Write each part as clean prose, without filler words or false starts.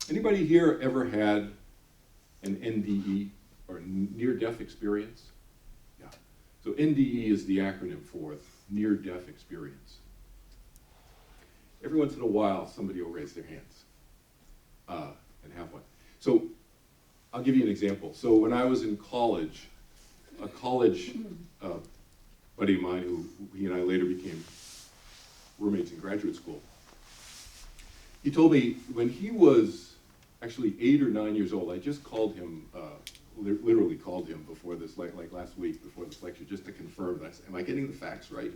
Anybody here ever had an NDE, or near-death experience? Yeah. So NDE is the acronym for near-death experience. Every once in a while, somebody will raise their hands and have one. So I'll give you an example. So when I was in college, a college buddy of mine, who he and I later became roommates in graduate school, he told me when he was actually 8 or 9 years old, I just called him, literally called him before this, like last week, before this lecture, just to confirm that. Am I getting the facts right?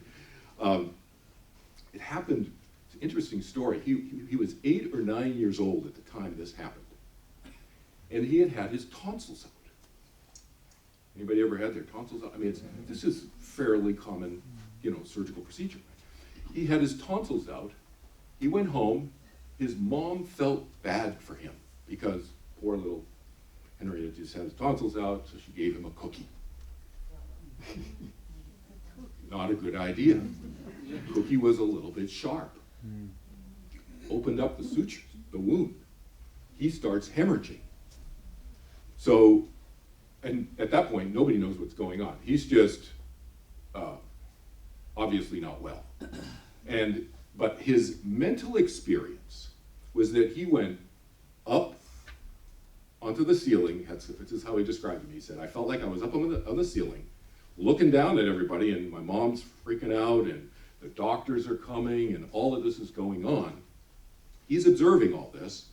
It happened, it's an interesting story. He was 8 or 9 years old at the time this happened. And he had had his tonsils out. Anybody ever had their tonsils out? I mean, this is fairly common, surgical procedure. He had his tonsils out. He went home. His mom felt bad for him because poor little Henrietta just had his tonsils out, so she gave him a cookie. Not a good idea. The cookie was a little bit sharp. Opened up the sutures, the wound. He starts hemorrhaging. So, and at that point, nobody knows what's going on. He's just obviously not well. But his mental experience was that he went up onto the ceiling. This is how he described it. He said, I felt like I was up on the ceiling, looking down at everybody, and my mom's freaking out, and the doctors are coming, and all of this is going on. He's observing all this.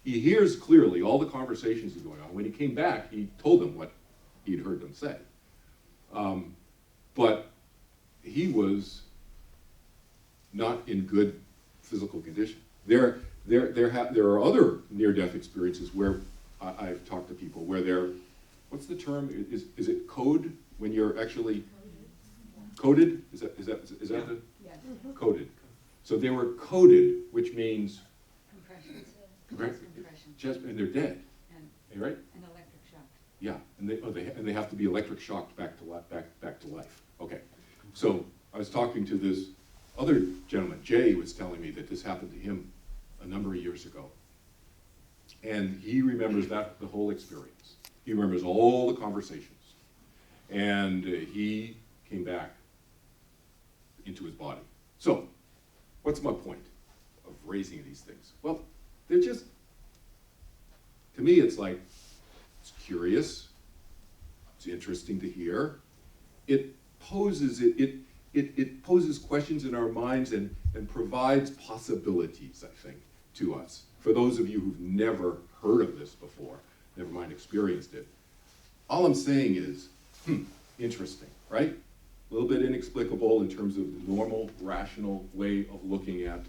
He hears clearly all the conversations that are going on. When he came back, he told them what he'd heard them say. But he was not in good physical condition. There are other near-death experiences where I've talked to people where they're, what's the term? Is it code when you're actually coded? Is that Yeah. the coded? So they were coded, which means Compression. and they're dead. And, right? and electric shock. Yeah, and they have to be electric shocked back to life. Okay, so I was talking to this other gentleman, Jay, was telling me that this happened to him a number of years ago, and he remembers the whole experience. He remembers all the conversations, and he came back into his body. So, what's my point of raising these things? Well, they're just, to me, it's like, it's curious, it's interesting to hear. It poses poses questions in our minds and provides possibilities, I think, to us. For those of you who've never heard of this before, never mind experienced it, all I'm saying is, interesting, right? A little bit inexplicable in terms of the normal, rational way of looking at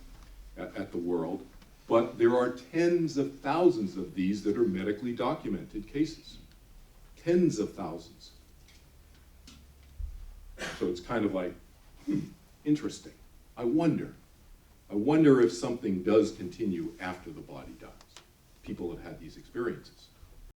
the world. But there are tens of thousands of these that are medically documented cases. Tens of thousands. So it's kind of like, interesting. I wonder if something does continue after the body dies. People have had these experiences.